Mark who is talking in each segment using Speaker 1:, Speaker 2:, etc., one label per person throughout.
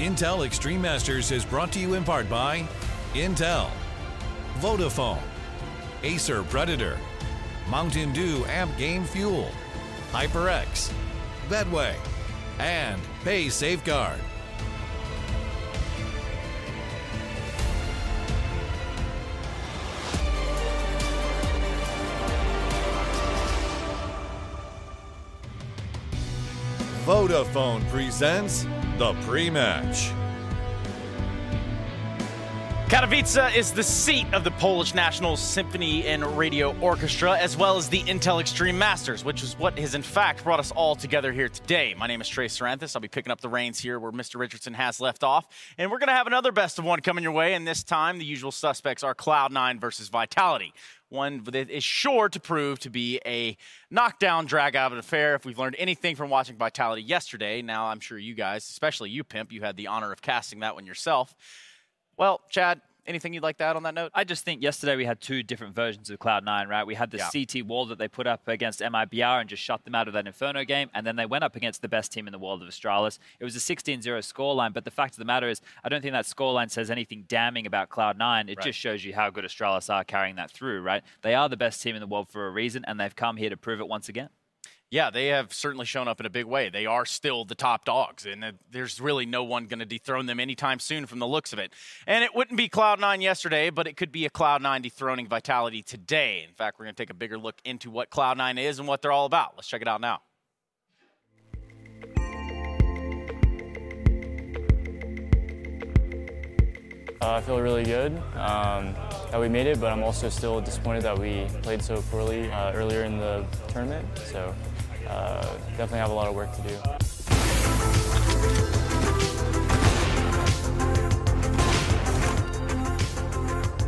Speaker 1: Intel Extreme Masters is brought to you in part by Intel, Vodafone, Acer Predator, Mountain Dew Amp Game Fuel, HyperX, Bedway, and Pay Safeguard. Vodafone presents the pre-match.
Speaker 2: Katowice is the seat of the Polish National Symphony and Radio Orchestra, as well as the Intel Extreme Masters, which is what has in fact brought us all together here today. My name is Trey Saranthus. I'll be picking up the reins here where Mr. Richardson has left off. And we're going to have another best of one coming your way, and this time the usual suspects are CloudX versus Vitality. One that is sure to prove to be a knockdown, drag-out affair. If we've learned anything from watching Vitality yesterday, now I'm sure you guys, especially you, Pimp, you had the honor of casting that one yourself. Well, Chad, anything you'd like to add on that note?
Speaker 3: I just think yesterday we had two different versions of CloudX, right? We had the CT wall that they put up against MIBR and just shut them out of that Inferno game, and then they went up against the best team in the world of Astralis. It was a 16-0 scoreline, but the fact of the matter is I don't think that scoreline says anything damning about CloudX. It just shows you how good Astralis are carrying that through, right? They are the best team in the world for a reason, and they've come here to prove it once again.
Speaker 2: Yeah, they have certainly shown up in a big way. They are still the top dogs, and there's really no one going to dethrone them anytime soon from the looks of it. And it wouldn't be CloudX yesterday, but it could be a CloudX dethroning Vitality today. In fact, we're going to take a bigger look into what CloudX is and what they're all about. Let's check it out now.
Speaker 4: I feel really good that we made it, but I'm also still disappointed that we played so poorly earlier in the tournament. So definitely have a lot of work to do.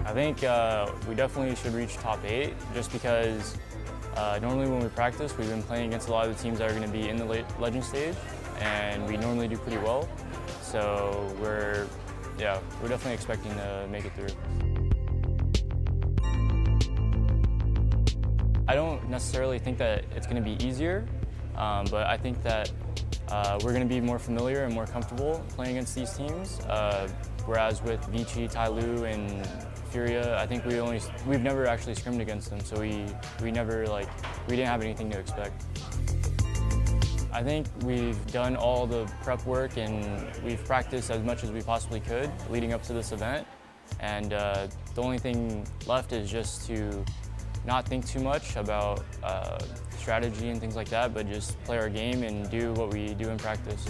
Speaker 4: I think we definitely should reach top 8 just because normally when we practice, we've been playing against a lot of the teams that are going to be in the legend stage, and we normally do pretty well. So we're definitely expecting to make it through. I don't necessarily think that it's going to be easier, but I think that we're going to be more familiar and more comfortable playing against these teams. Whereas with Vici, Tyloo, and Furia, I think we've never actually scrimmed against them, so we didn't have anything to expect. I think we've done all the prep work and we've practiced as much as we possibly could leading up to this event. And the only thing left is just to not think too much about strategy and things like that, but just play our game and do what we do in practice.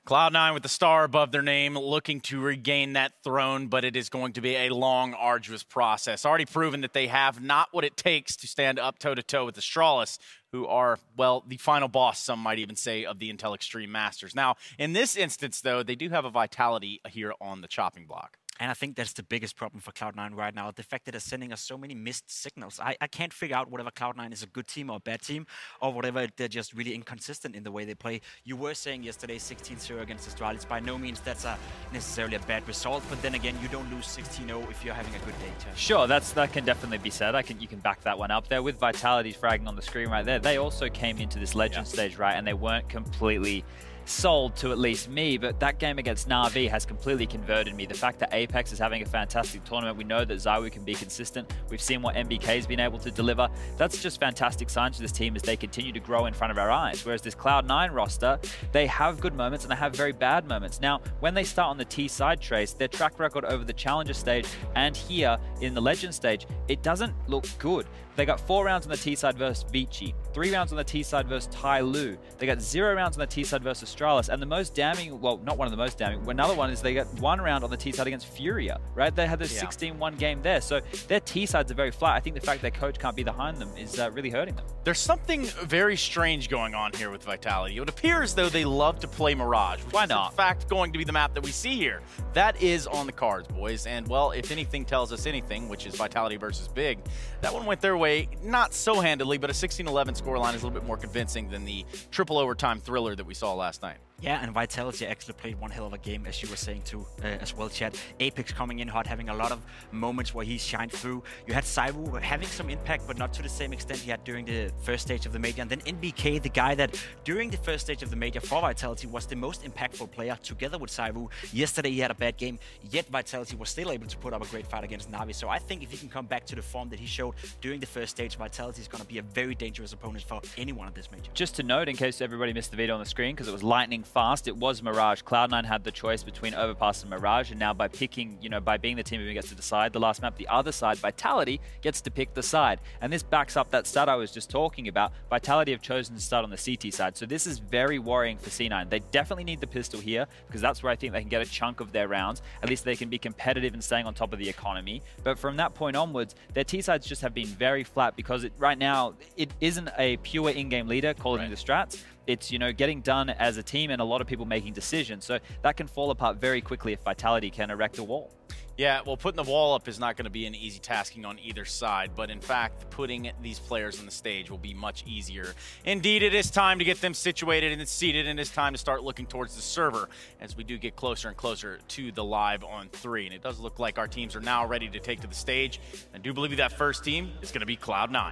Speaker 2: CloudX with the star above their name, looking to regain that throne, but it is going to be a long, arduous process. Already proven that they have not what it takes to stand up toe-to-toe with Astralis, who are, well, the final boss, some might even say, of the Intel Extreme Masters. Now, in this instance, though, they do have a Vitality here on the chopping block.
Speaker 5: And I think that's the biggest problem for CloudX right now, the fact that they're sending us so many missed signals. I can't figure out whether CloudX is a good team or a bad team, or whatever, they're just really inconsistent in the way they play. You were saying yesterday 16-0 against Astralis. By no means that's necessarily a bad result, but then again, you don't lose 16-0 if you're having a good day, too.
Speaker 3: Sure, that can definitely be said. You can back that one up there. With Vitality fragging on the screen right there, they also came into this Legend stage, right, and they weren't completely sold to at least me, but that game against Na'Vi has completely converted me. The fact that Apex is having a fantastic tournament, we know that ZywOo can be consistent. We've seen what MBK's been able to deliver. That's just fantastic signs for this team as they continue to grow in front of our eyes. Whereas this CloudX roster, they have good moments and they have very bad moments. Now, when they start on the T side trace, their track record over the Challenger stage and here in the Legend stage, it doesn't look good. They got 4 rounds on the T side versus Vici, 3 rounds on the T side versus Tyloo. They got 0 rounds on the T side versus Astralis, and the most damning, well, not one of the most damning, another one is they got 1 round on the T side against Furia, right? They had this 16-1 game there, so their T sides are very flat. I think the fact their coach can't be behind them is really hurting them.
Speaker 2: There's something very strange going on here with Vitality. It appears though they love to play Mirage, which
Speaker 3: Why
Speaker 2: is
Speaker 3: not?
Speaker 2: in fact going to be the map that we see here. That is on the cards, boys, and well, if anything tells us anything, which is Vitality versus Big, that one went their way, not so handedly, but a 16-11 scoreline is a little bit more convincing than the triple overtime thriller that we saw last night.
Speaker 5: Yeah, and Vitality actually played one hell of a game, as you were saying too, as well, Chad. Apex coming in hot, having a lot of moments where he shined through. You had CSGO having some impact, but not to the same extent he had during the first stage of the major. And then NBK, the guy that during the first stage of the major for Vitality was the most impactful player together with CSGO. Yesterday he had a bad game, yet Vitality was still able to put up a great fight against Na'Vi. So I think if he can come back to the form that he showed during the first stage, Vitality is going to be a very dangerous opponent for anyone at this major.
Speaker 3: Just to note, in case everybody missed the video on the screen, because it was lightning fast, it was Mirage. Cloud9 had the choice between Overpass and Mirage, and now by picking, by being the team who gets to decide the last map, the other side, Vitality, gets to pick the side. And this backs up that stat I was just talking about. Vitality have chosen to start on the CT side, so this is very worrying for C9. They definitely need the pistol here, because that's where I think they can get a chunk of their rounds. At least they can be competitive and staying on top of the economy. But from that point onwards, their T sides just have been very flat, because right now, it isn't a pure in-game leader calling the strats. It's, getting done as a team and a lot of people making decisions. So that can fall apart very quickly if Vitality can erect a wall.
Speaker 2: Yeah, well, putting the wall up is not going to be an easy tasking on either side, but in fact, putting these players on the stage will be much easier. Indeed, it is time to get them situated and seated, and it's time to start looking towards the server as we do get closer and closer to the live on 3. And it does look like our teams are now ready to take to the stage. I do believe that first team is going to be Cloud9.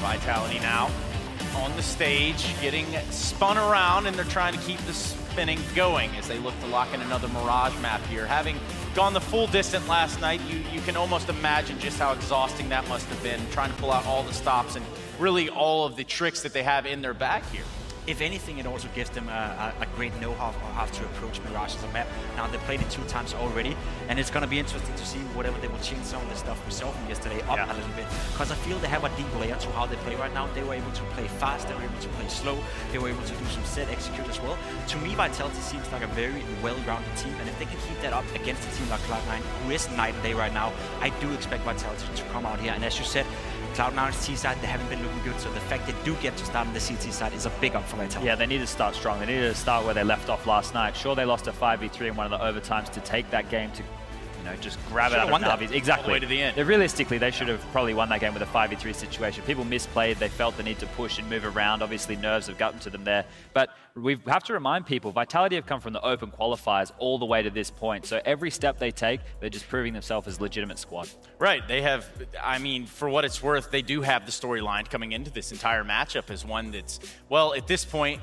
Speaker 2: Vitality now on the stage, getting spun around, and they're trying to keep the spinning going as they look to lock in another Mirage map here. Having gone the full distance last night, you can almost imagine just how exhausting that must have been, trying to pull out all the stops and really all of the tricks that they have in their bag here.
Speaker 5: If anything, it also gives them a great know-how of how to approach Mirage as a map. Now, they played it 2 times already, and it's going to be interesting to see whatever they will change some of the stuff we saw from yesterday up a little bit. Because I feel they have a deep layer to how they play right now. They were able to play fast, they were able to play slow, they were able to do some set execute as well. To me, Vitality seems like a very well-rounded team, and if they can keep that up against a team like Cloud9, who is night and day right now, I do expect Vitality to come out here. And as you said, Cloud9's T side, they haven't been looking good, so the fact they do get to start on the CT side is a big up for Vitality.
Speaker 3: Yeah, they need to start strong. They need to start where they left off last night. Sure, they lost a 5v3 in one of the overtimes to take that game to just grab it out of Na'Vi's. Exactly.
Speaker 2: All the way to the end.
Speaker 3: Realistically, they should have probably won that game with a 5v3 situation. People misplayed. They felt the need to push and move around. Obviously, nerves have gotten to them there. But we have to remind people, Vitality have come from the open qualifiers all the way to this point. So every step they take, they're just proving themselves as a legitimate squad.
Speaker 2: Right. They have, I mean, for what it's worth, they do have the storyline coming into this entire matchup as one that's, well, at this point,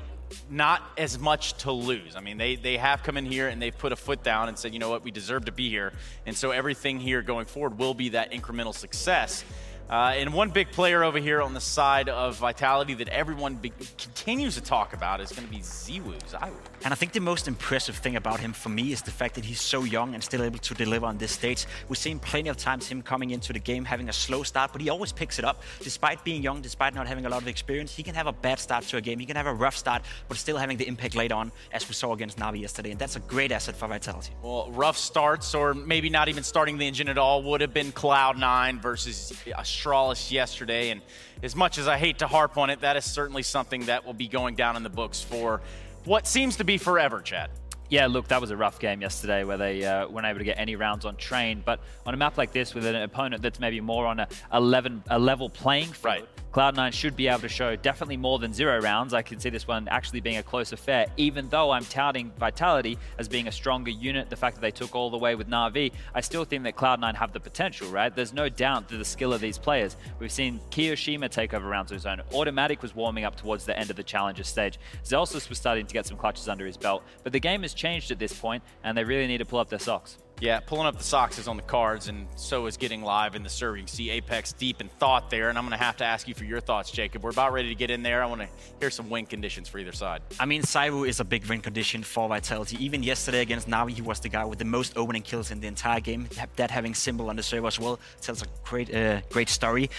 Speaker 2: not as much to lose. I mean, they have come in here and they've put a foot down and said, you know what, we deserve to be here. And so everything here going forward will be that incremental success. And one big player over here on the side of Vitality that everyone continues to talk about is going to be ZywOo.
Speaker 5: And I think the most impressive thing about him for me is the fact that he's so young and still able to deliver on this stage. We've seen plenty of times him coming into the game having a slow start, but he always picks it up. Despite being young, despite not having a lot of experience, he can have a bad start to a game. He can have a rough start, but still having the impact later on, as we saw against Na'Vi yesterday. And that's a great asset for Vitality.
Speaker 2: Well, rough starts, or maybe not even starting the engine at all, would have been Cloud9 versus Astralis yesterday. And as much as I hate to harp on it, that is certainly something that will be going down in the books for what seems to be forever, Chad.
Speaker 3: Yeah, look, that was a rough game yesterday where they weren't able to get any rounds on train. But on a map like this with an opponent that's maybe more on a level playing field,
Speaker 2: right,
Speaker 3: Cloud9 should be able to show definitely more than 0 rounds. I can see this one actually being a close affair, even though I'm touting Vitality as being a stronger unit. The fact that they took all the way with Na'Vi, I still think that Cloud9 have the potential, right? There's no doubt to the skill of these players. We've seen Kiyoshima take over rounds of his own. Automatic was warming up towards the end of the Challenger stage. Zelsus was starting to get some clutches under his belt. But the game has changed at this point, and they really need to pull up their socks.
Speaker 2: Yeah, pulling up the socks is on the cards, and so is getting live in the server. You can see Apex deep in thought there, and I'm going to have to ask you for your thoughts, Jacob. We're about ready to get in there. I want to hear some win conditions for either side.
Speaker 5: I mean, ZywOo is a big win condition for Vitality. Even yesterday against Na'Vi, he was the guy with the most opening kills in the entire game. That having Symbol on the server as well tells a great story.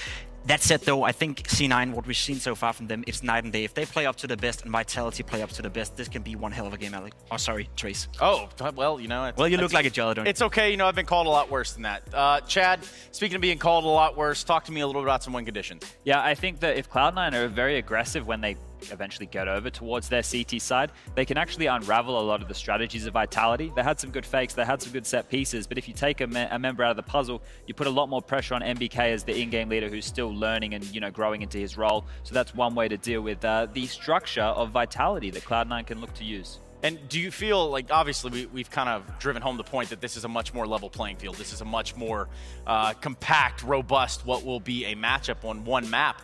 Speaker 5: That said, though, I think C9, what we've seen so far from them, it's night and day. If they play up to the best and Vitality play up to the best, this can be one hell of a game, Alec. Oh, sorry, Trace.
Speaker 2: Oh, well, you know.
Speaker 5: Well, you look like a jello, don't you?
Speaker 2: It's okay. You know, I've been called a lot worse than that. Chad, speaking of being called a lot worse, talk to me a little bit about some win conditions.
Speaker 3: Yeah, I think that if Cloud9 are very aggressive when they eventually get over towards their CT side, they can actually unravel a lot of the strategies of Vitality. They had some good fakes, they had some good set pieces, but if you take a member out of the puzzle, you put a lot more pressure on MBK as the in-game leader who's still learning and, you know, growing into his role. So that's one way to deal with the structure of Vitality that Cloud9 can look to use.
Speaker 2: And do you feel like, obviously, we've kind of driven home the point that this is a much more level playing field. This is a much more compact, robust, what will be a matchup on one map.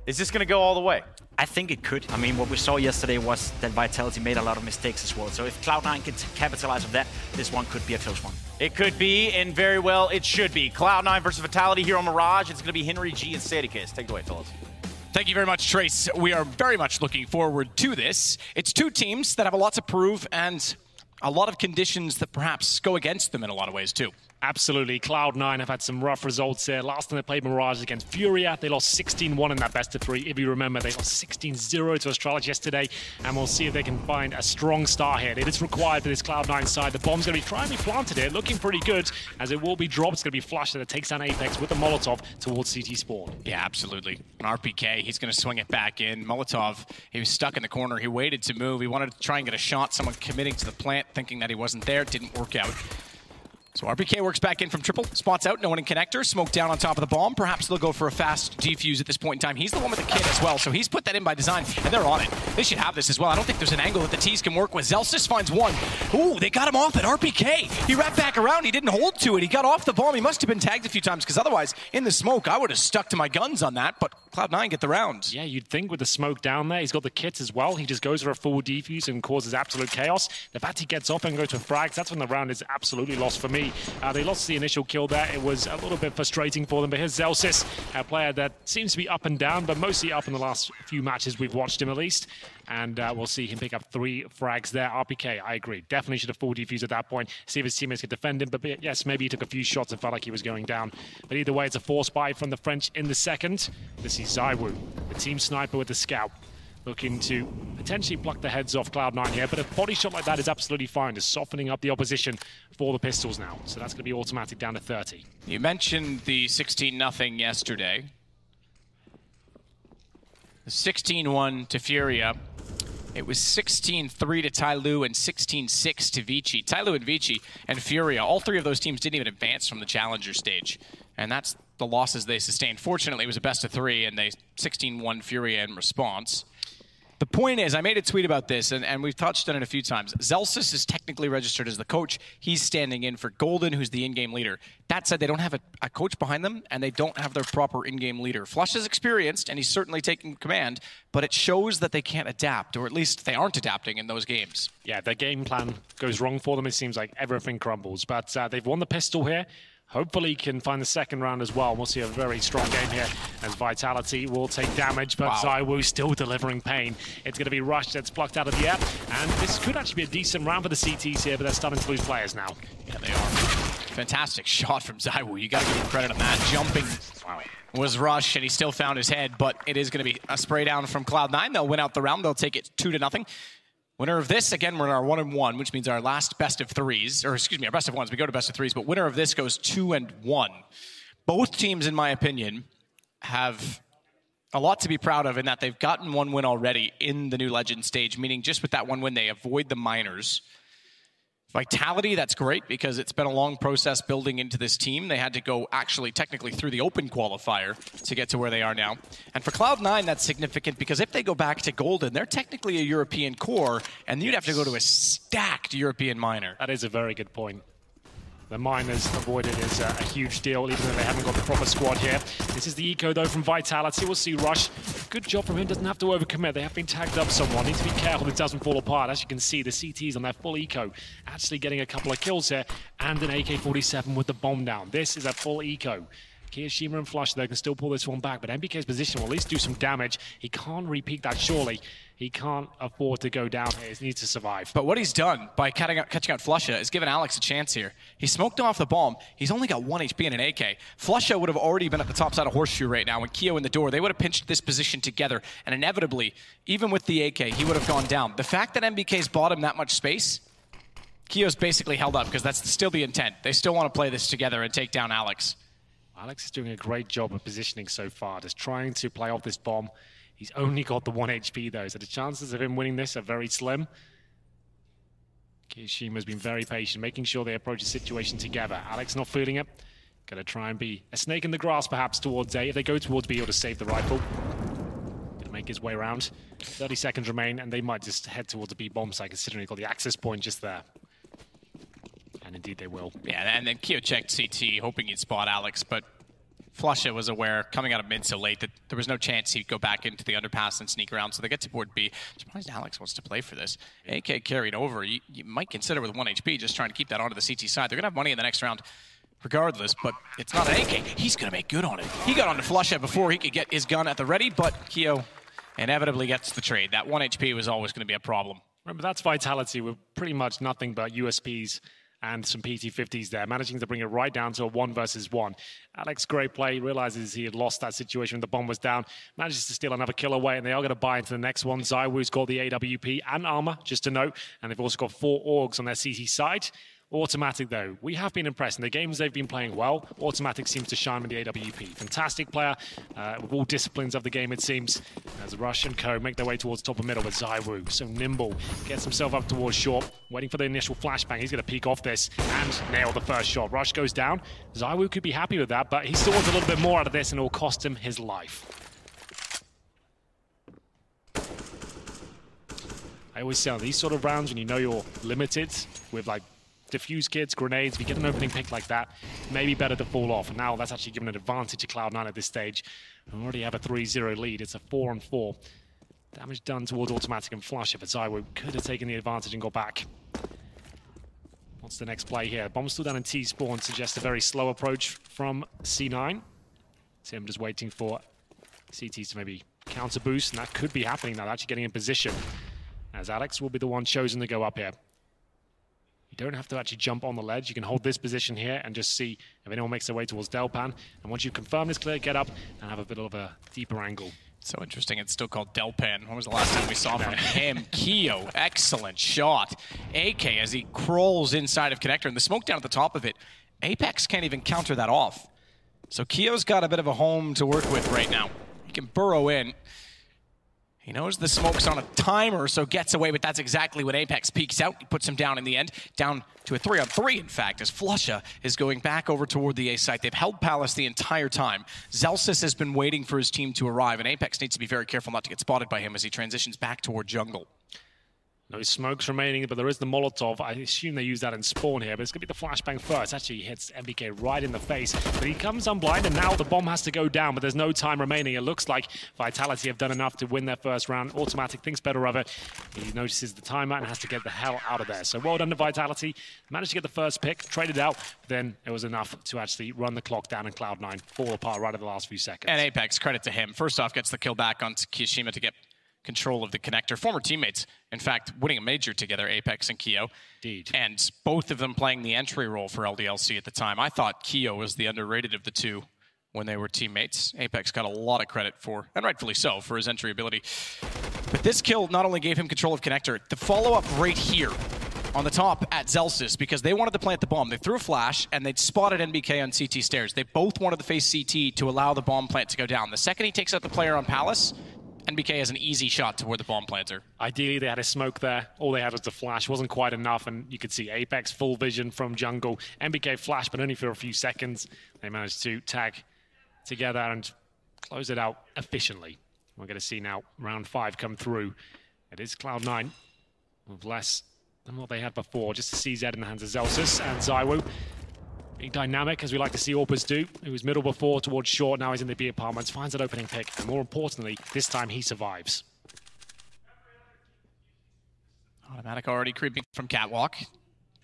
Speaker 2: Is this going to go all the way?
Speaker 5: I think it could. I mean, what we saw yesterday was that Vitality made a lot of mistakes as well. So if Cloud9 can capitalize on that, this one could be a close one.
Speaker 2: It could be, and very well it should be. Cloud9 versus Vitality here on Mirage. It's going to be Henry G and Sadicus. Take it away, fellas.
Speaker 6: Thank you very much, Trace. We are very much looking forward to this. It's two teams that have a lot to prove and a lot of conditions that perhaps go against them in a lot of ways, too.
Speaker 7: Absolutely. Cloud9 have had some rough results there. Last time they played Mirage against Furia, they lost 16-1 in that best of 3. If you remember, they lost 16-0 to Astralis yesterday, and we'll see if they can find a strong start here. It is required for this Cloud9 side. The bomb's going to be trying to be planted here, looking pretty good, as it will be dropped. It's going to be flashed, and it takes down Apex with the Molotov towards CT spawn.
Speaker 6: Yeah, absolutely. An RPK, he's going to swing it back in. Molotov, he was stuck in the corner. He waited to move. He wanted to try and get a shot. Someone committing to the plant, thinking that he wasn't there. It didn't work out. So RPK works back in from triple, spots out, no one in connector, smoke down on top of the bomb. Perhaps they'll go for a fast defuse at this point in time. He's the one with the kit as well, so he's put that in by design, and they're on it. They should have this as well. I don't think there's an angle that the T's can work with. Zelsis finds one. Ooh, they got him off at RPK. He wrapped back around, he didn't hold to it. He got off the bomb. He must have been tagged a few times, because otherwise, in the smoke, I would have stuck to my guns on that, but Cloud9 get the round.
Speaker 7: Yeah, you'd think with the smoke down there, he's got the kit as well. He just goes for a full defuse and causes absolute chaos. The fact he gets off and goes for frags, that's when the round is absolutely lost for me. They lost the initial kill there. It was a little bit frustrating for them, but here's Zelsis, a player that seems to be up and down, but mostly up in the last few matches we've watched him at least. And we'll see him pick up 3 frags there. RPK, I agree. Definitely should have full defused at that point. See if his teammates could defend him. But yes, maybe he took a few shots and felt like he was going down. But either way, it's a force buy from the French in the second. This is ZywOo, the team sniper with the scout, looking to potentially pluck the heads off Cloud9 here. But a body shot like that is absolutely fine. Just softening up the opposition for the pistols now. So that's going to be automatic down to 30.
Speaker 6: You mentioned the 16-0 yesterday. The 16-1 to Furia. It was 16-3 to Tyloo and 16-6 to Vici. Tyloo and Vici and Furia, all three of those teams didn't even advance from the challenger stage. And that's the losses they sustained. Fortunately, it was a best of 3, and they 16-1 Furia in response. The point is, I made a tweet about this, and we've touched on it a few times. Zelsis is technically registered as the coach. He's standing in for Golden, who's the in-game leader. That said, they don't have a coach behind them, and they don't have their proper in-game leader. Flush is experienced, and he's certainly taking command, but it shows that they can't adapt, or at least they aren't adapting in those games.
Speaker 7: Yeah, their game plan goes wrong for them. It seems like everything crumbles. But they've won the pistol here. Hopefully can find the second round as well. We'll see a very strong game here as Vitality will take damage, but ZywOo still delivering pain. It's going to be rushed, it's plucked out of the air, and this could actually be a decent round for the CTs here, but they're starting to lose players now.
Speaker 6: Yeah, they are. Fantastic shot from ZywOo. You got to give him credit on that. Jumping was rushed, and he still found his head, but it is going to be a spray down from Cloud9. They'll win out the round. They'll take it 2-0. Winner of this, again, we're in our 1-1, which means our last best of 3s, or excuse me, our best of 1s. We go to best of 3s, but winner of this goes 2-1. Both teams, in my opinion, have a lot to be proud of in that they've gotten 1 win already in the new Legend stage, meaning just with that 1 win, they avoid the minors. Vitality, that's great because it's been a long process building into this team. They had to go actually technically through the open qualifier to get to where they are now. And for Cloud9, that's significant because if they go back to Golden, they're technically a European core, and you'd have to go to a stacked European minor.
Speaker 7: That is a very good point. The minors avoided is a huge deal, even though they haven't got the proper squad here. This is the eco, though, from Vitality. We'll see Rush. Good job from him. Doesn't have to overcommit. They have been tagged up somewhat. Need to be careful it doesn't fall apart. As you can see, the CTs on their full eco actually getting a couple of kills here, and an AK-47 with the bomb down. This is a full eco. Kiyoshima and Flush, though, can still pull this one back, but MBK's position will at least do some damage. He can't repeat that, surely. He can't afford to go down here. He needs to survive.
Speaker 6: But what he's done by catching out Flusha is given Alex a chance here. He smoked off the bomb. He's only got 1 HP and an AK. Flusha would have already been at the top side of Horseshoe right now, and Keo in the door. They would have pinched this position together, and inevitably, even with the AK, he would have gone down. The fact that MBK's bought him that much space, Keo's basically held up, because that's still the intent. They still want to play this together and take down Alex.
Speaker 7: Alex is doing a great job of positioning so far, just trying to play off this bomb. He's only got the 1 HP though, so the chances of him winning this are very slim. Kiyoshima's been very patient, making sure they approach the situation together. Alex not feeling it. Gonna try and be a snake in the grass perhaps towards A. If they go towards B, he'll just save the rifle. Gonna make his way around. 30 seconds remain, and they might just head towards the B bomb site, considering they've got the access point just there. And indeed they will.
Speaker 6: Yeah, and then Keo checked CT, hoping he'd spot Alex, but Flusha was aware, coming out of mid so late, that there was no chance he'd go back into the underpass and sneak around, so they get to board B. I'm surprised Alex wants to play for this. AK carried over. You might consider with 1 HP just trying to keep that onto the CT side. They're going to have money in the next round regardless, but it's not an AK. He's going to make good on it. He got onto Flusha before he could get his gun at the ready, but Keo inevitably gets the trade. That 1 HP was always going to be a problem.
Speaker 7: Remember, that's Vitality with pretty much nothing but USPs and some PT50s there, managing to bring it right down to a 1 versus 1. Alex, great play, realizes he had lost that situation when the bomb was down, manages to steal another kill away, and they are going to buy into the next one. ZywOo's got the AWP and armor, just to note, and they've also got 4 Orgs on their CT side. Automatic, though, we have been impressed. In the games they've been playing well, Automatic seems to shine with the AWP. Fantastic player, with all disciplines of the game, it seems. As Rush and Co make their way towards top and middle, but ZywOo, so nimble, gets himself up towards short, waiting for the initial flashbang. He's going to peek off this and nail the first shot. Rush goes down. ZywOo could be happy with that, but he still wants a little bit more out of this, and it will cost him his life. I always say on these sort of rounds, when you know you're limited with, like, diffuse kits, grenades, if you get an opening pick like that, maybe better to fall off. And now that's actually given an advantage to Cloud9 at this stage. We already have a 3-0 lead. It's a 4-on-4. Damage done towards Automatic and Flusha, but ZywOo could have taken the advantage and got back. What's the next play here? Bomb still down in T-spawn suggests a very slow approach from C9. Tim just waiting for CTs to maybe counter boost, and that could be happening now. They're actually getting in position, as Alex will be the one chosen to go up here. You don't have to actually jump on the ledge. You can hold this position here and just see if anyone makes their way towards Delpan. And once you confirm this clear, get up and have a bit of a deeper angle.
Speaker 6: So interesting, it's still called Delpan. When was the last time we saw from him? Keo, excellent shot. AK as he crawls inside of Connector, and the smoke down at the top of it. Apex can't even counter that off. So Keo's got a bit of a home to work with right now. He can burrow in. He knows the smoke's on a timer, so gets away, but that's exactly when Apex peeks out. He puts him down in the end, down to a 3-on-3, in fact, as Flusha is going back over toward the A site. They've held Palace the entire time. Zelsis has been waiting for his team to arrive, and Apex needs to be very careful not to get spotted by him as he transitions back toward jungle.
Speaker 7: No smokes remaining, but there is the Molotov. I assume they use that in spawn here, but it's going to be the flashbang first. Actually, he hits MBK right in the face, but he comes unblind, and now the bomb has to go down, but there's no time remaining. It looks like Vitality have done enough to win their first round. Automatic thinks better of it. He notices the timer and has to get the hell out of there. So well done to Vitality. Managed to get the first pick, traded out, then it was enough to actually run the clock down, and Cloud9 fall apart right at the last few seconds.
Speaker 6: And Apex, credit to him. First off, gets the kill back on Kiyoshima to get control of the connector. Former teammates, in fact, winning a major together, Apex and Keo.
Speaker 7: Indeed.
Speaker 6: And both of them playing the entry role for LDLC at the time. I thought Keo was the underrated of the two when they were teammates. Apex got a lot of credit for, and rightfully so, for his entry ability. But this kill not only gave him control of connector, the follow-up right here on the top at Zelsis, because they wanted to plant the bomb. They threw a flash, and they'd spotted NBK on CT stairs. They both wanted to face CT to allow the bomb plant to go down. The second he takes out the player on Palace, NBK has an easy shot toward the bomb planter.
Speaker 7: Ideally, they had a smoke there. All they had was the flash. Wasn't quite enough, and you could see Apex full vision from jungle. NBK flashed, but only for a few seconds. They managed to tag together and close it out efficiently. We're going to see now round 5 come through. It is Cloud9 with less than what they had before. Just a CZ in the hands of Zelsis and ZywOo. Being dynamic, as we like to see Orpus do. He was middle before towards short, now he's in the B apartments, finds that opening pick, and more importantly, this time he survives.
Speaker 6: Automatic already creeping from Catwalk.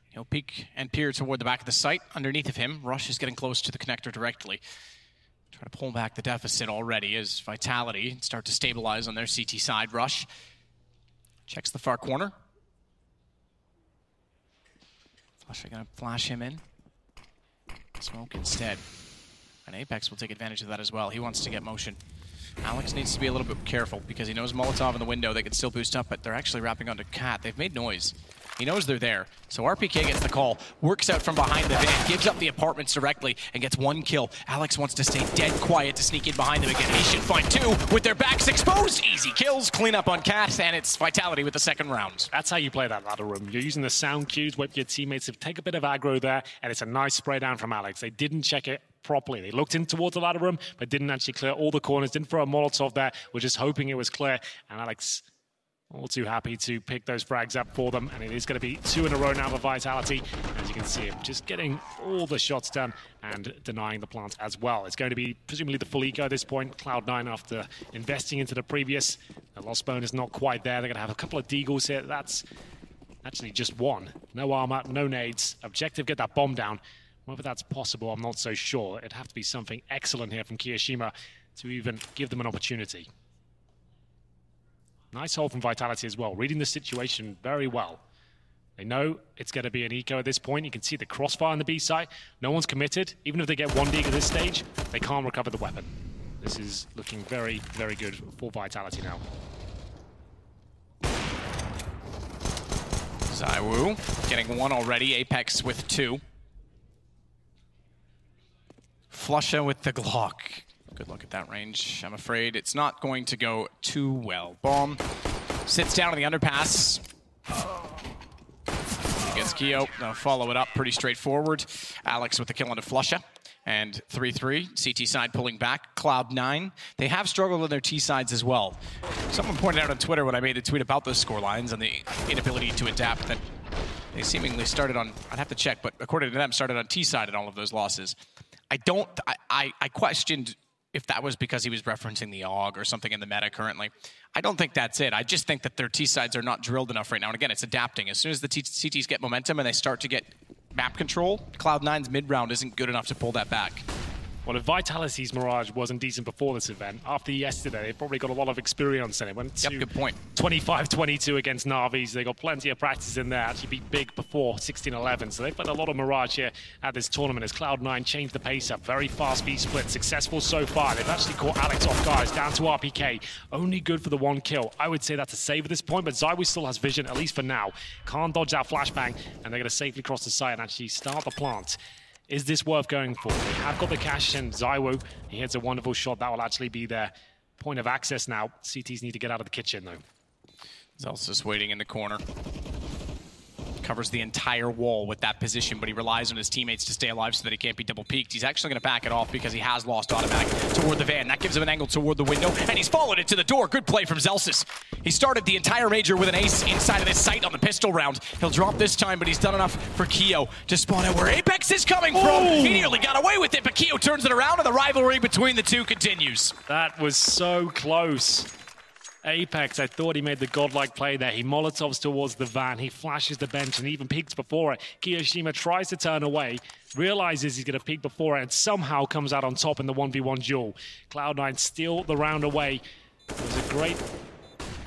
Speaker 6: He'll peek and peer toward the back of the site. Underneath of him, Rush is getting close to the connector directly. Try to pull back the deficit already as Vitality start to stabilize on their CT side. Rush checks the far corner. Flusha gonna flash him in. Smoke instead. And Apex will take advantage of that as well. He wants to get motion. Alex needs to be a little bit careful because he knows Molotov in the window. They can still boost up, but they're actually wrapping onto Cat. They've made noise. He knows they're there. So RPK gets the call, works out from behind the van, gives up the apartments directly, and gets one kill. Alex wants to stay dead quiet to sneak in behind them again. He should find two with their backs exposed. Easy kills, clean up on Cat, and it's Vitality with the second round.
Speaker 7: That's how you play that ladder room. You're using the sound cues, wait for your teammates to take a bit of aggro there, and it's a nice spray down from Alex. They didn't check it properly. They looked in towards the ladder room, but didn't actually clear all the corners, didn't throw a Molotov there. We're just hoping it was clear, and Alex all too happy to pick those frags up for them, and it is going to be 2 in a row now for Vitality. As you can see him just getting all the shots done and denying the plant as well. It's going to be presumably the full eco at this point. Cloud9, after investing into the previous, the loss bonus not quite there. They're going to have a couple of deagles here. That's actually just one. No armor, no nades. Objective, get that bomb down. Whether that's possible, I'm not so sure. It'd have to be something excellent here from Kiyoshima to even give them an opportunity. Nice hold from Vitality as well, reading the situation very well. They know it's going to be an eco at this point. You can see the crossfire on the B side. No one's committed. Even if they get one dig at this stage, they can't recover the weapon. This is looking very, very good for Vitality now.
Speaker 6: ZywOo getting one already, Apex with 2. Flusha with the Glock. Good look at that range. I'm afraid it's not going to go too well. Bomb sits down in the underpass. He gets Keo. They'll follow it up pretty straightforward. Alex with the kill onto Flusha. And 3-3. CT side pulling back. Cloud9. They have struggled on their T sides as well. Someone pointed out on Twitter when I made a tweet about those score lines and the inability to adapt that they seemingly started on, I'd have to check, but according to them, started on T side in all of those losses. I questioned if that was because he was referencing the AUG or something in the meta currently. I don't think that's it. I just think that their T-sides are not drilled enough right now. And again, it's adapting. As soon as the CTs get momentum and they start to get map control, Cloud9's mid-round isn't good enough to pull that back.
Speaker 7: Well, if Vitality's Mirage wasn't decent before this event, after yesterday, they've probably got a lot of experience in it. Went to
Speaker 6: good point.
Speaker 7: 25-22 against Na'Vis. They got plenty of practice in there. Actually beat Big before 16-11. So they've played a lot of Mirage here at this tournament as Cloud9 changed the pace up. Very fast B split, successful so far. They've actually caught Alex off guard. It's down to RPK. Only good for the one kill. I would say that's a save at this point, but ZywOo still has vision, at least for now. Can't dodge that flashbang, and they're going to safely cross the site and actually start the plant. Is this worth going for? They have got the cash, and ZywOo, he hits a wonderful shot. That will actually be their point of access now. CTs need to get out of the kitchen, though.
Speaker 6: Zelsis waiting in the corner. Covers the entire wall with that position, but he relies on his teammates to stay alive so that he can't be double peeked. He's actually going to back it off because he has lost automatic toward the van. That gives him an angle toward the window, and he's followed it to the door. Good play from Zelsis. He started the entire major with an ace inside of his sight on the pistol round. He'll drop this time, but he's done enough for Keo to spawn out where Apex is coming from. He nearly got away with it, but Keo turns it around, and the rivalry between the two continues.
Speaker 7: That was so close. Apex, I thought he made the godlike play there. He Molotovs towards the van. He flashes the bench and even peeks before it. Kiyoshima tries to turn away, realizes he's going to peek before it, and somehow comes out on top in the 1v1 duel. Cloud9 steal the round away. It was a great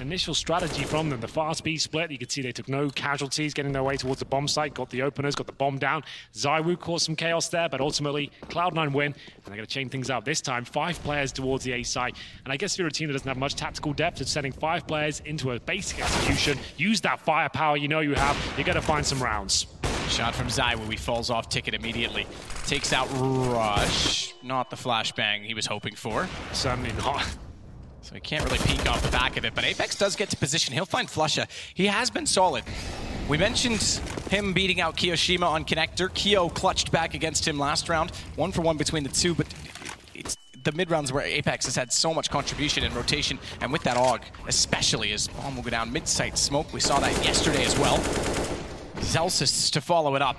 Speaker 7: initial strategy from them. The fast B split, you can see they took no casualties getting their way towards the bomb site, got the openers, got the bomb down. ZywOo caused some chaos there, but ultimately Cloud9 win, and they're going to chain things up. This time, 5 players towards the A site, and I guess if you're a team that doesn't have much tactical depth, it's sending 5 players into a basic execution. Use that firepower you know you have. You're going to find some rounds.
Speaker 6: Shot from ZywOo, he falls off ticket immediately. Takes out Rush. Not the flashbang he was hoping for.
Speaker 7: Certainly not.
Speaker 6: So he can't really peek off the back of it, but Apex does get to position. He'll find Flusha. He has been solid. We mentioned him beating out Kiyoshima on Connector. Keo clutched back against him last round. 1-for-1 between the two, but it's the mid-rounds where Apex has had so much contribution and rotation, and with that AUG, especially as bomb will go down mid-site smoke. We saw that yesterday as well. Zelsis to follow it up.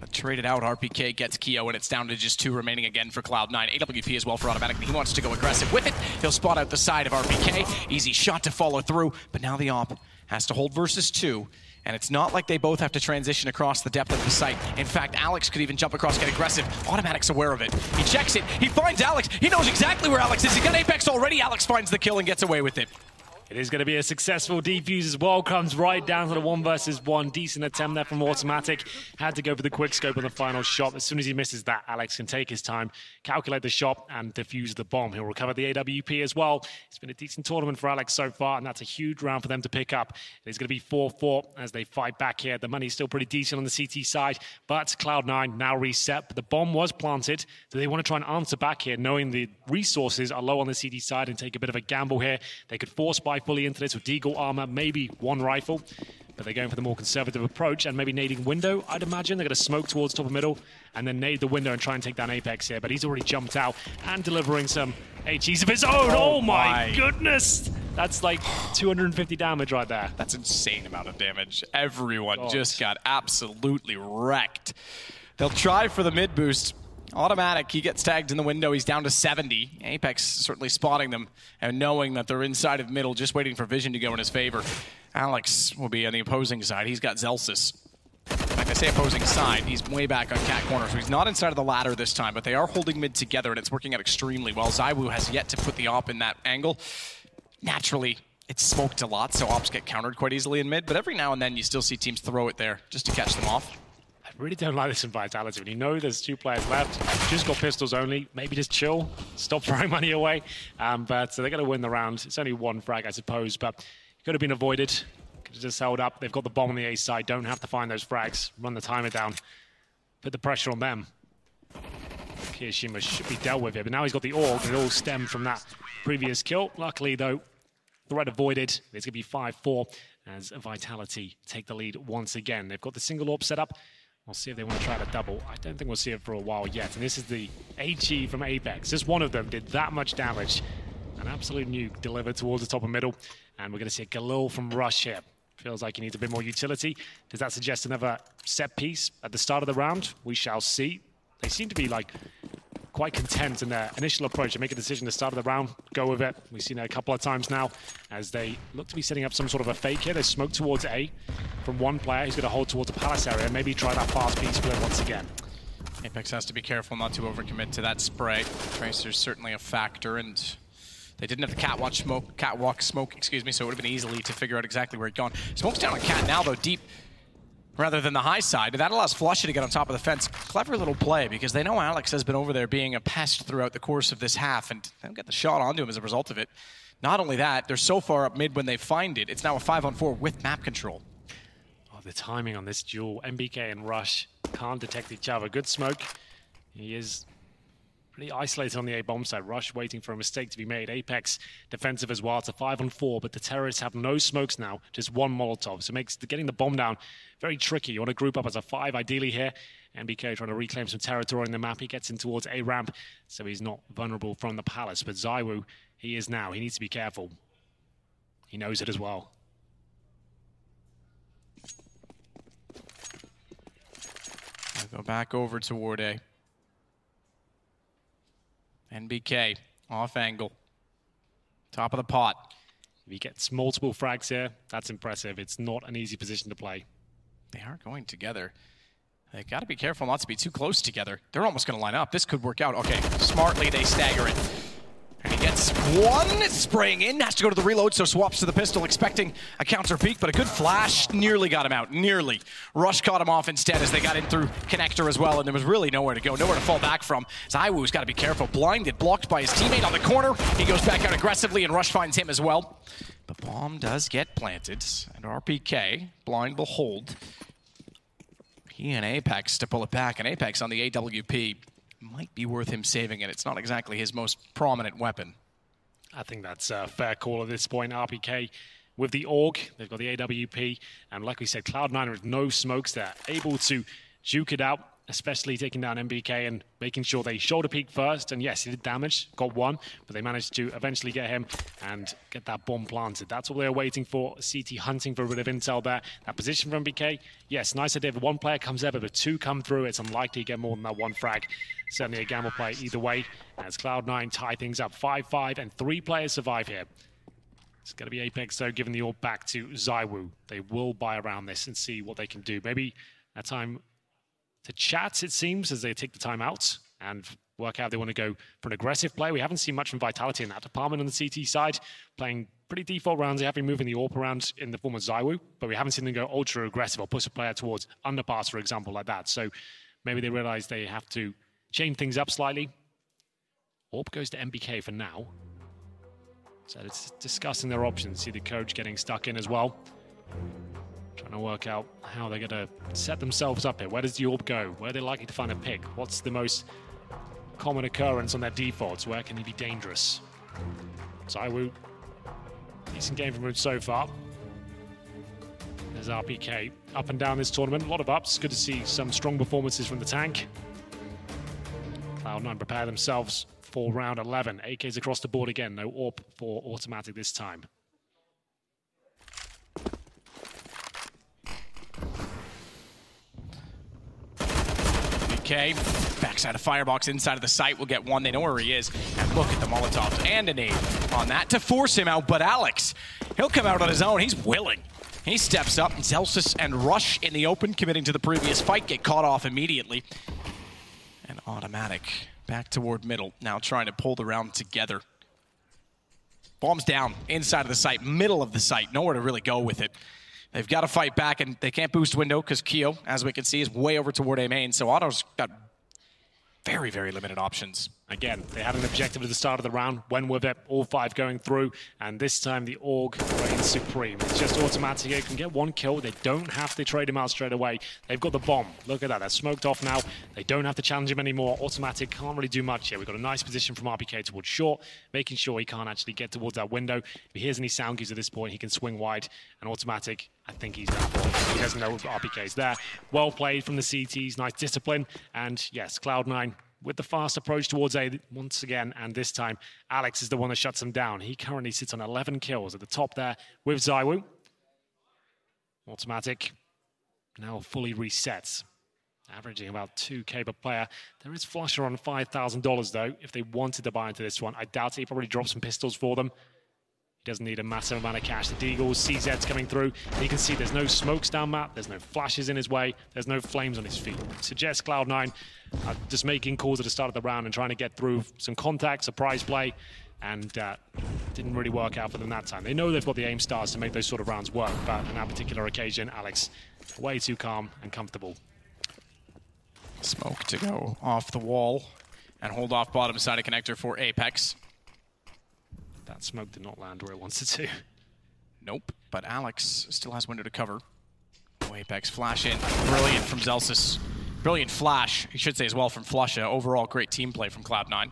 Speaker 6: But traded out, RPK gets Keo, and it's down to just 2 remaining again for Cloud9. AWP as well for Automatic. He wants to go aggressive with it. He'll spot out the side of RPK. Easy shot to follow through, but now the Op has to hold versus 2. And it's not like they both have to transition across the depth of the site. In fact, Alex could even jump across, get aggressive. Automatic's aware of it. He checks it. He finds Alex. He knows exactly where Alex is. He's got Apex already. Alex finds the kill and gets away with it.
Speaker 7: It is going to be a successful defuse as well. Comes right down to the 1 versus 1. Decent attempt there from Automatic. Had to go for the quick scope on the final shot. As soon as he misses that, Alex can take his time, calculate the shot, and defuse the bomb. He'll recover the AWP as well. It's been a decent tournament for Alex so far, and that's a huge round for them to pick up. It's going to be 4-4 as they fight back here. The money's still pretty decent on the CT side, but Cloud9 now reset. But the bomb was planted, so they want to try and answer back here, knowing the resources are low on the CT side and take a bit of a gamble here. They could force buy fully into this with Deagle armor, maybe 1 rifle, but they're going for the more conservative approach and maybe nading window, I'd imagine. They're going to smoke towards top of middle and then nade the window and try and take down Apex here, but he's already jumped out and delivering some HEs of his own. Oh my goodness! That's like 250 damage right there.
Speaker 6: That's an insane amount of damage. Everyone just got absolutely wrecked. They'll try for the mid boost. Automatic, he gets tagged in the window. He's down to 70. Apex certainly spotting them and knowing that they're inside of middle, just waiting for vision to go in his favor. Alex will be on the opposing side. He's got Zelsis. In fact, I say opposing side. He's way back on cat corner, so he's not inside of the ladder this time, but they are holding mid together, and it's working out extremely well. ZywOo has yet to put the op in that angle. Naturally, it's smoked a lot, so ops get countered quite easily in mid, but every now and then you still see teams throw it there just to catch them off.
Speaker 7: I really don't like this in Vitality. When you know there's 2 players left, just got pistols only, maybe just chill, stop throwing money away. But so they're going to win the round. It's only 1 frag, I suppose, but could have been avoided. Could have just held up. They've got the bomb on the A side, don't have to find those frags, run the timer down, put the pressure on them. Kirishima should be dealt with here, but now he's got the AUG, and it all stemmed from that previous kill. Luckily, though, threat avoided. It's going to be 5-4 as Vitality take the lead once again. They've got the single AWP set up. We'll see if they want to try to double. I don't think we'll see it for a while yet. And this is the HE from Apex. Just one of them did that much damage. An absolute nuke delivered towards the top of middle. And we're going to see a Galil from Rush here. Feels like he needs a bit more utility. Does that suggest another set piece at the start of the round? We shall see. They seem to be like quite content in their initial approach to make a decision to start of the round, go with it. We've seen it a couple of times now as they look to be setting up some sort of a fake here. They smoke towards A from 1 player. He's going to hold towards the palace area, maybe try that fast piece split once again.
Speaker 6: Apex has to be careful not to overcommit to that spray. Tracer's certainly a factor, and they didn't have the catwalk smoke, excuse me, so it would have been easily to figure out exactly where he'd gone. Smoke's down on Cat now, though, deep rather than the high side. That allows Flusha to get on top of the fence. Clever little play, because they know Alex has been over there being a pest throughout the course of this half, and they'll get the shot onto him as a result of it. Not only that, they're so far up mid when they find it, it's now a 5-on-4 with map control.
Speaker 7: Oh, the timing on this duel. MBK and Rush can't detect each other. Good smoke. He is pretty isolated on the A bomb side. Rush waiting for a mistake to be made. Apex defensive as well. It's a 5-on-4, but the terrorists have no smokes now, just 1 Molotov. So it makes getting the bomb down very tricky. You want to group up as a 5 ideally here. MBK trying to reclaim some territory on the map. He gets in towards A ramp, so he's not vulnerable from the palace. But ZywOo, he is now. He needs to be careful. He knows it as well.
Speaker 6: I'll go back over toward A. NBK, off angle. Top of the pot.
Speaker 7: If he gets multiple frags here, that's impressive. It's not an easy position to play.
Speaker 6: They are going together. They've got to be careful not to be too close together. They're almost going to line up. This could work out. Okay, smartly they stagger it. And he gets 1, spraying in, has to go to the reload, so swaps to the pistol, expecting a counter peek, but a good flash nearly got him out, nearly. Rush caught him off instead as they got in through connector as well, and there was really nowhere to go, nowhere to fall back from. ZywOo's got to be careful, blinded, blocked by his teammate on the corner. He goes back out aggressively, and Rush finds him as well. The bomb does get planted, and RPK, blind will hold. He and Apex to pull it back, and Apex on the AWP. Might be worth him saving it. It's not exactly his most prominent weapon.
Speaker 7: I think that's a fair call at this point. RPK with the AUG. They've got the AWP. And like we said, Cloud9 with no smokes there. Able to juke it out. especially taking down MBK and making sure they shoulder peek first. And yes, he did damage, got one, but they managed to eventually get him and get that bomb planted. That's what they were waiting for. CT hunting for a bit of intel there. That position from MBK, yes, nice idea. If one player comes over, but two come through, it's unlikely to get more than that one frag. Certainly a gamble play either way, as Cloud9 tie things up 5-5, and 3 players survive here. It's going to be Apex, though, giving the orb back to XIII. They will buy around this and see what they can do. Maybe a time to chat, it seems, as they take the time out and work out if they want to go for an aggressive play. We haven't seen much from Vitality in that department on the CT side, playing pretty default rounds. They have been moving the AWP around in the form of XIII, but we haven't seen them go ultra aggressive or push a player towards underpass, for example, like that. So maybe they realize they have to change things up slightly. AWP goes to MBK for now. So it's discussing their options. See the coach getting stuck in as well. Trying to work out how they're going to set themselves up here. Where does the AWP go? Where are they likely to find a pick? What's the most common occurrence on their defaults? Where can he be dangerous? XIII, decent game from him so far. There's RPK up and down this tournament. A lot of ups. Good to see some strong performances from the tank. Cloud9 prepare themselves for round 11. AKs across the board again. No AWP for automatic this time.
Speaker 6: Okay, backside of Firebox, inside of the site, will get one. They know where he is. And look at the Molotovs and a nade on that to force him out. But Alex, he'll come out on his own. He's willing. He steps up. Zelsis and Rush in the open, committing to the previous fight, get caught off immediately. And automatic back toward middle, now trying to pull the round together. Bombs down, inside of the site, middle of the site, nowhere to really go with it. They've got to fight back, and they can't boost window because Keo, as we can see, is way over toward A main, so Otto's got very, very limited options.
Speaker 7: Again, they had an objective at the start of the round, went with it, all 5 going through, and this time the AUG reigns supreme. It's just automatic. They can get one kill. They don't have to trade him out straight away. They've got the bomb. Look at that. They're smoked off now. They don't have to challenge him anymore. Automatic can't really do much here. We've got a nice position from RPK towards short, making sure he can't actually get towards that window. If he hears any sound cues at this point, he can swing wide. And automatic, I think he's done for it. He doesn't know if RPK's there. Well played from the CTs. Nice discipline. And yes, Cloud9 with the fast approach towards A once again, and this time Alex is the one that shuts him down. He currently sits on 11 kills at the top there with XIII. Automatic now fully resets, averaging about 2K per player. There is Flusher on $5,000 though, if they wanted to buy into this one. I doubt he probably dropped some pistols for them. He doesn't need a massive amount of cash. The Deagles, CZ's coming through. And you can see there's no smokes down map, there's no flashes in his way, there's no flames on his feet. Suggests Cloud9 just making calls at the start of the round and trying to get through some contact, surprise play, and didn't really work out for them that time. They know they've got the aim stars to make those sort of rounds work, but on that particular occasion, Alex, way too calm and comfortable.
Speaker 6: Smoke to go off the wall and hold off bottom side of connector for Apex.
Speaker 7: That smoke did not land where it wanted to.
Speaker 6: Nope, but Alex still has window to cover. Oh, Apex flash in. Brilliant from Zelsis. Brilliant flash, I should say as well, from Flusha. Overall, great team play from Cloud9.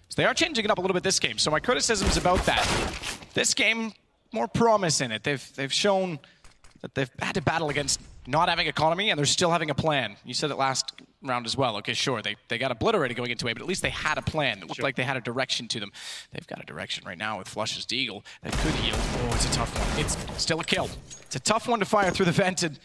Speaker 6: So they are changing it up a little bit this game. So my criticisms about that. This game, more promise in it. They've shown that they've had to battle against not having economy, and they're still having a plan. You said it last round as well. Okay, sure, they got obliterated going into A, but at least they had a plan. It looked like they had a direction to them. They've got a direction right now with Flush's Deagle that could heal. Oh, it's a tough one. It's still a kill. It's a tough one to fire through the vent, and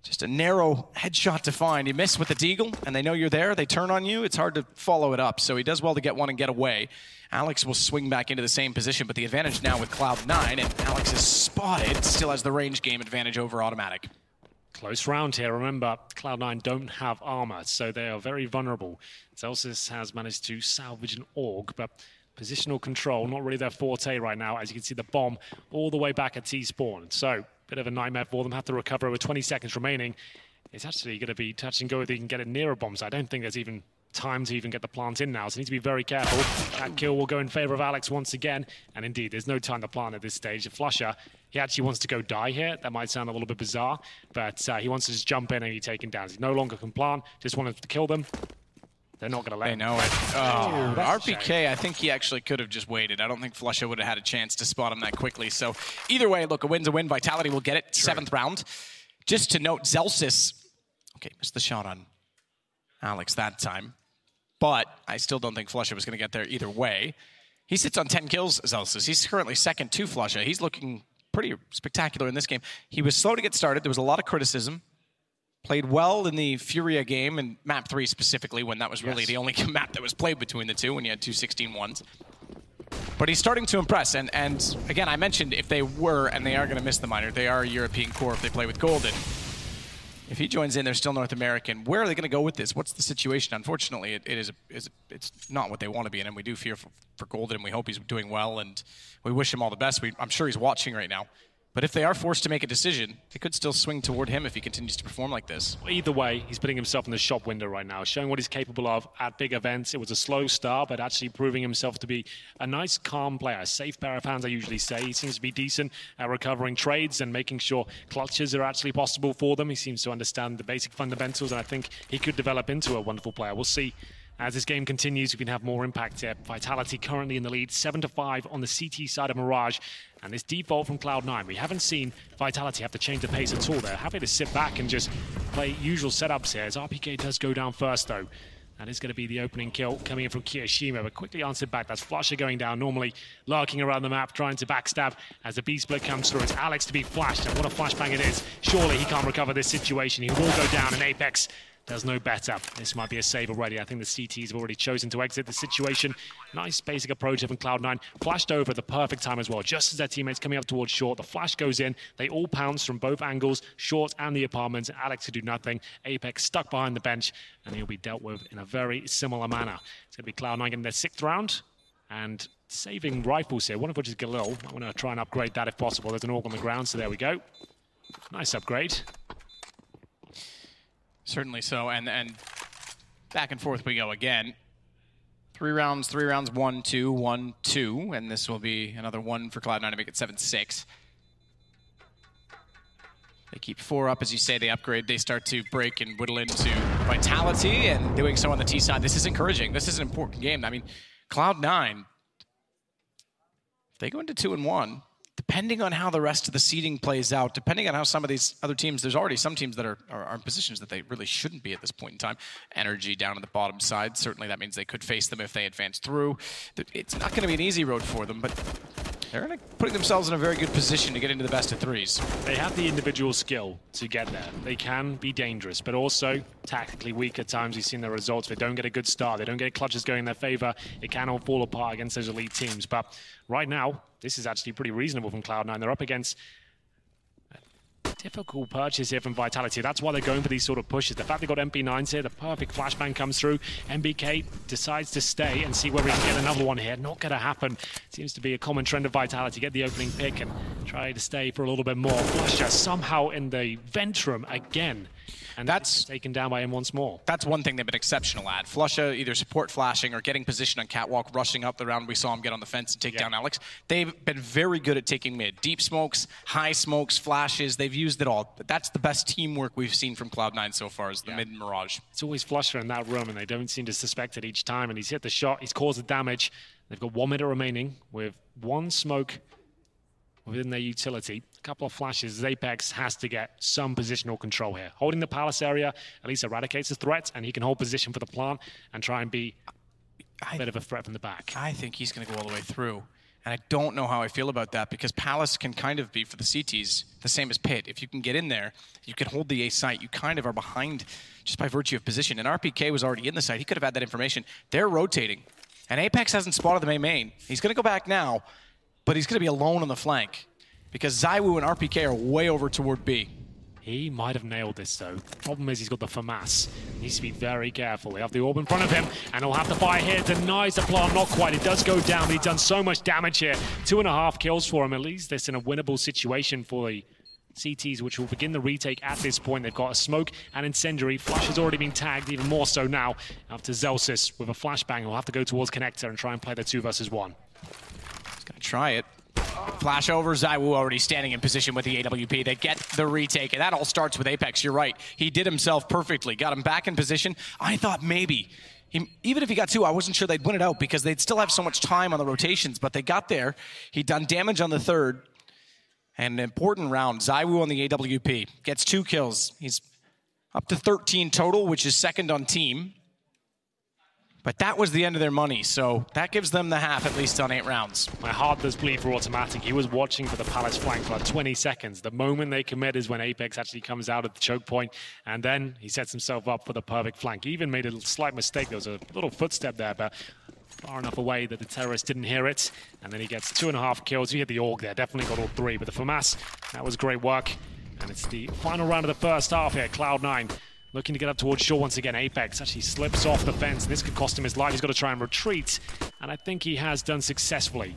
Speaker 6: just a narrow headshot to find. You miss with the Deagle, and they know you're there. They turn on you. It's hard to follow it up, so he does well to get one and get away. Alex will swing back into the same position, but the advantage now with Cloud9, and Alex is spotted, still has the range game advantage over automatic.
Speaker 7: Close round here. Remember, Cloud9 don't have armor, so they are very vulnerable. Zelsis has managed to salvage an AUG, but positional control, not really their forte right now. As you can see, the bomb all the way back at T-spawn. So, bit of a nightmare for them. Have to recover with 20 seconds remaining. It's actually going to be touch and go if they can get it near a bomb. So I don't think there's even time to even get the plant in now, so need to be very careful. That kill will go in favor of Alex once again, and indeed, there's no time to plant at this stage. The Flusher, he actually wants to go die here. That might sound a little bit bizarre, but he wants to just jump in and be taken down. He no longer can plant, just wanted to kill them. They're not going to let him.
Speaker 6: They know it. Oh, RPK, I think he actually could have just waited. I don't think Flusher would have had a chance to spot him that quickly. So either way, look, a win's a win. Vitality will get it. True. 7th round. Just to note, Zelsis, okay, missed the shot on Alex that time. But I still don't think Flusha was going to get there either way. He sits on 10 kills, Zelsis. He's currently second to Flusha. He's looking pretty spectacular in this game. He was slow to get started. There was a lot of criticism. Played well in the Furia game, and map 3 specifically, when that was really the only map that was played between the two, when you had two 16-1s. But he's starting to impress, and again, I mentioned if they were, and they are going to miss the minor, they are a European core if they play with Golden. If he joins in, they're still North American. Where are they going to go with this? What's the situation? Unfortunately, it's not what they want to be in, and we do fear for Golden, and we hope he's doing well, and we wish him all the best. I'm sure he's watching right now. But if they are forced to make a decision, they could still swing toward him if he continues to perform like this.
Speaker 7: Either way, he's putting himself in the shop window right now, showing what he's capable of at big events. It was a slow start, but actually proving himself to be a nice, calm player. A safe pair of hands, I usually say. He seems to be decent at recovering trades and making sure clutches are actually possible for them. He seems to understand the basic fundamentals, and I think he could develop into a wonderful player. We'll see. As this game continues, we can have more impact here. Vitality currently in the lead, 7-5 on the CT side of Mirage. And this default from Cloud9, we haven't seen Vitality have to change the pace at all. They're happy to sit back and just play usual setups here. As RPK does go down first, though. That is going to be the opening kill coming in from Kiyoshima, but quickly answered back. That's Flusha going down, normally lurking around the map, trying to backstab as the B-split comes through. It's Alex to be flashed, and what a flashbang it is. Surely he can't recover this situation. He will go down, and Apex does no better. This might be a save already. I think the CTs have already chosen to exit the situation. Nice basic approach from Cloud9. Flashed over at the perfect time as well. Just as their teammates coming up towards short, the flash goes in. They all pounce from both angles, short and the apartments. Alex could do nothing. Apex stuck behind the bench, and he'll be dealt with in a very similar manner. It's going to be Cloud9 getting their 6th round, and saving rifles here, one of which is Galil. I want to try and upgrade that if possible. There's an AUG on the ground, so there we go. Nice upgrade.
Speaker 6: Certainly so, and back and forth we go again. 3 rounds, 1-2, 1-2, and this will be another 1 for Cloud9 to make it 7-6. They keep 4 up, as you say, they upgrade, they start to break and whittle into Vitality, and doing so on the T side. This is encouraging, this is an important game. I mean, Cloud9, if they go into 2-1, depending on how the rest of the seeding plays out, depending on how some of these other teams, there's already some teams that are in positions that they really shouldn't be at this point in time. Energy down on the bottom side. Certainly that means they could face them if they advance through. It's not going to be an easy road for them, but they're putting themselves in a very good position to get into the best of 3s.
Speaker 7: They have the individual skill to get there. They can be dangerous, but also tactically weak at times. We've seen the results. They don't get a good start. They don't get clutches going in their favor. It can all fall apart against those elite teams. But right now, this is actually pretty reasonable from Cloud9. They're up against a difficult purchase here from Vitality. That's why they're going for these sort of pushes. The fact they got MP9s here, the perfect flashbang comes through. MBK decides to stay and see whether he can get another one here. Not going to happen. Seems to be a common trend of Vitality. Get the opening pick and try to stay for a little bit more. Flusha somehow in the vent room again. And that's taken down by him once more.
Speaker 6: That's one thing they've been exceptional at. Flusha either support flashing or getting position on catwalk, rushing up the round. We saw him get on the fence and take down Alex. They've been very good at taking mid. Deep smokes, high smokes, flashes. They've used it all. That's the best teamwork we've seen from Cloud9 so far, is the mid Mirage.
Speaker 7: It's always Flusha in that room, and they don't seem to suspect it each time. And he's hit the shot. He's caused the damage. They've got 1 minute remaining with 1 smoke within their utility. A couple of flashes. Apex has to get some positional control here. Holding the palace area at least eradicates the threat, and he can hold position for the plant and try and be a bit of a threat from the back.
Speaker 6: I think he's going to go all the way through. And I don't know how I feel about that, because Palace can kind of be, for the CTs, the same as Pit. If you can get in there, you can hold the A site, you kind of are behind just by virtue of position. And RPK was already in the site. He could have had that information. They're rotating. And Apex hasn't spotted the main. He's going to go back now, but he's going to be alone on the flank, because ZywOo and RPK are way over toward B.
Speaker 7: He might have nailed this, though. Problem is he's got the FAMAS. He needs to be very careful. They have the orb in front of him, and he'll have to fire here. Denies the plant, not quite. It does go down. He's done so much damage here. 2.5 kills for him. At least this in a winnable situation for the CTs, which will begin the retake at this point. They've got a smoke and incendiary. Flush has already been tagged, even more so now. After Zelsis with a flashbang, he'll have to go towards Connector and try and play the 2 versus 1.
Speaker 6: He's going to try it. Flash over, ZywOo already standing in position with the AWP. They get the retake, and that all starts with Apex. You're right. He did himself perfectly. Got him back in position. I thought maybe, even if he got 2, I wasn't sure they'd win it out, because they'd still have so much time on the rotations, but they got there. He'd done damage on the 3rd. And an important round. ZywOo on the AWP. Gets 2 kills. He's Up to 13 total, which is second on team. But that was the end of their money, so that gives them the half, at least on 8 rounds.
Speaker 7: My heart does bleed for Automatic. He was watching for the Palace flank for like 20 seconds. The moment they commit is when Apex actually comes out at the choke point, and then he sets himself up for the perfect flank. He even made a slight mistake. There was a little footstep there, but far enough away that the terrorist didn't hear it. And then he gets 2.5 kills. He had the AUG there, definitely got all 3. But the FAMAS, that was great work. And it's the final round of the first half here. Cloud9 looking to get up towards shore once again. Apex actually slips off the fence. This could cost him his life. He's got to try and retreat. And I think he has done successfully.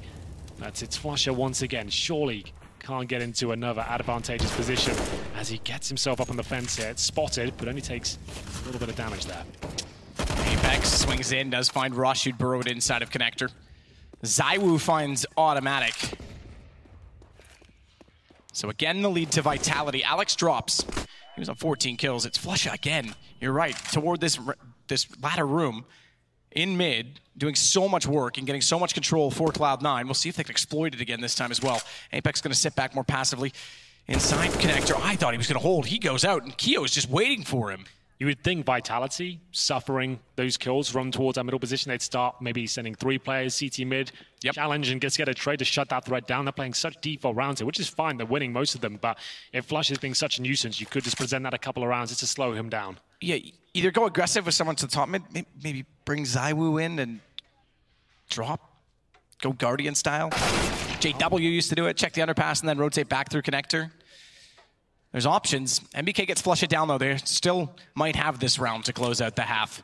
Speaker 7: That's it's Flusher once again. Surely can't get into another advantageous position as he gets himself up on the fence here. It's spotted, but only takes a little bit of damage there.
Speaker 6: Apex swings in, does find Rush, who'd burrowed inside of Connector. ZywOo finds Automatic. So again, the lead to Vitality. Alex drops. He was on 14 kills. It's Flusha again. You're right. Toward this ladder room in mid, doing so much work and getting so much control for Cloud9. We'll see if they can exploit it again this time as well. Apex going to sit back more passively inside Connector. I thought he was going to hold. He goes out, and Keo is just waiting for him.
Speaker 7: You would think Vitality, suffering those kills, run towards our middle position, they'd start maybe sending 3 players, CT mid, challenge and get a trade to shut that threat down. They're playing such default rounds here, which is fine. They're winning most of them, but if Flush is being such a nuisance, you could just present that a couple of rounds just to slow him down.
Speaker 6: Yeah, either go aggressive with someone to the top mid, maybe bring ZywOo in and drop, go Guardian style. JW used to do it, check the underpass and then rotate back through Connector. There's options. MBK gets Flush it down, though. They still might have this round to close out the half.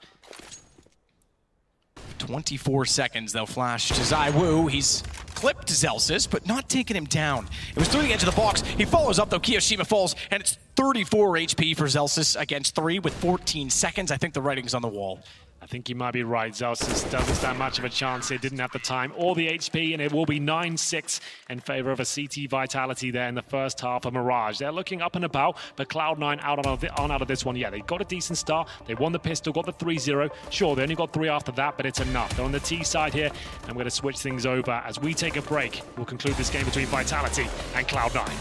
Speaker 6: 24 seconds, they'll flash to ZywOo. He's clipped Zelsis, but not taking him down. It was through the edge of the box. He follows up, though. Kiyoshima falls, and it's 34 HP for Zelsis against 3 with 14 seconds. I think the writing's on the wall.
Speaker 7: I think you might be right. Zelsis doesn't stand much of a chance here. Didn't have the time or the HP, and it will be 9-6 in favor of a CT Vitality there in the first half of Mirage. They're looking up and about, but Cloud9 out of this one. Yeah, they got a decent start. They won the pistol, got the 3-0. Sure, they only got 3 after that, but it's enough. They're on the T side here, and we're going to switch things over. As we take a break, we'll conclude this game between Vitality and Cloud9.